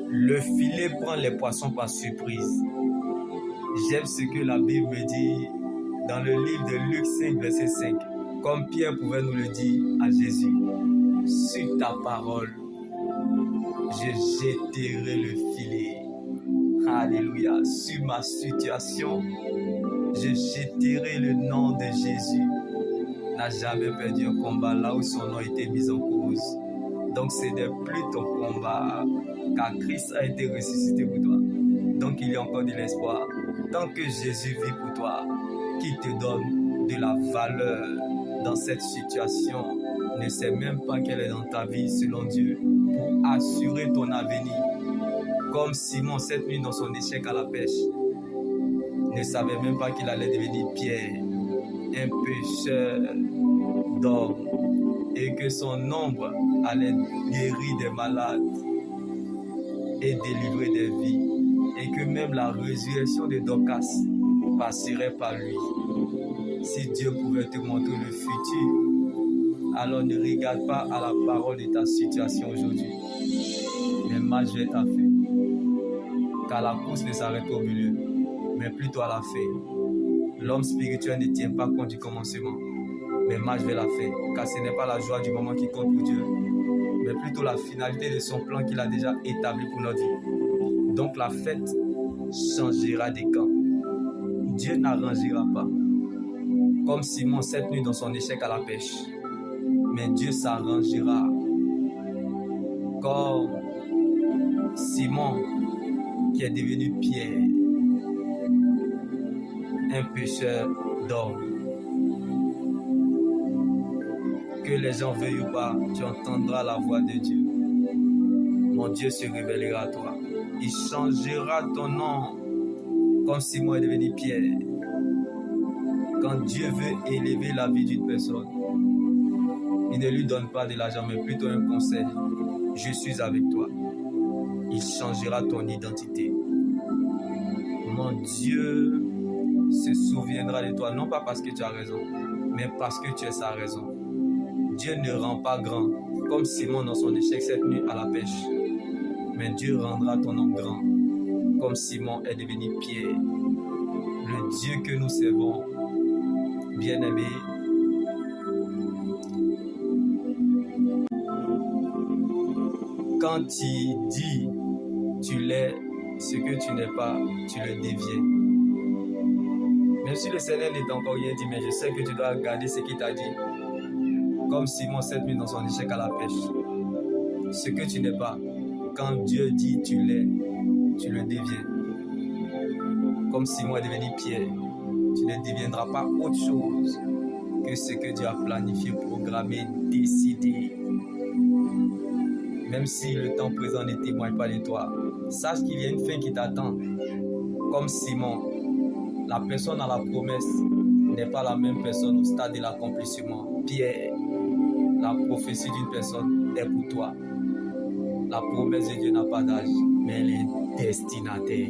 Le filet prend les poissons par surprise. J'aime ce que la Bible me dit dans le livre de Luc 5, verset 5. Comme Pierre pouvait nous le dire à Jésus, sur ta parole, je jetterai le filet. Alléluia. Sur ma situation, je jetterai le nom de Jésus. N'a jamais perdu un combat là où son nom a été mis en cause. Donc ce n'est plus ton combat, car Christ a été ressuscité pour toi. Donc il y a encore de l'espoir. Tant que Jésus vit pour toi, qui te donne de la valeur dans cette situation, ne sait même pas qu'elle est dans ta vie selon Dieu pour assurer ton avenir. Comme Simon cette nuit dans son échec à la pêche, ne savait même pas qu'il allait devenir Pierre, un pêcheur d'hommes, et que son ombre allait guérir des malades et délivrer des vies, et que même la résurrection de Dorcas passerait par lui. Si Dieu pouvait te montrer le futur, alors ne regarde pas à la parole de ta situation aujourd'hui, mais marche vers ta fin, car la course ne s'arrête pas au milieu, mais plutôt à la fin. L'homme spirituel ne tient pas compte du commencement, mais marche vers la fin, car ce n'est pas la joie du moment qui compte pour Dieu, mais plutôt la finalité de son plan qu'il a déjà établi pour notre vie. Donc la fête changera des camps. Dieu n'arrangera pas, comme Simon cette nuit dans son échec à la pêche, mais Dieu s'arrangera comme Simon qui est devenu Pierre, un pêcheur d'hommes. Que les gens veuillent ou pas, tu entendras la voix de Dieu. Mon Dieu se révélera à toi. Il changera ton nom comme Simon est devenu Pierre. Quand Dieu veut élever la vie d'une personne, il ne lui donne pas de l'argent, mais plutôt un conseil. Je suis avec toi. Il changera ton identité. Mon Dieu se souviendra de toi, non pas parce que tu as raison, mais parce que tu es sa raison. Dieu ne rend pas grand, comme Simon dans son échec cette nuit à la pêche. Mais Dieu rendra ton nom grand, comme Simon est devenu Pierre. Le Dieu que nous servons, bien-aimé, quand il dit tu l'es ce que tu n'es pas, tu le deviens. Même si le Seigneur n'est encore rien dit, mais je sais que tu dois garder ce qu'il t'a dit. Comme Simon cette nuit dans son échec à la pêche. Ce que tu n'es pas, quand Dieu dit tu l'es, tu le deviens. Comme Simon est devenu Pierre, tu ne deviendras pas autre chose que ce que Dieu a planifié, programmé, décidé. Même si le temps présent ne témoigne pas de toi, sache qu'il y a une fin qui t'attend. Comme Simon, la personne à la promesse n'est pas la même personne au stade de l'accomplissement. Pierre, la prophétie d'une personne est pour toi. La promesse de Dieu n'a pas d'âge, mais elle est destinataire.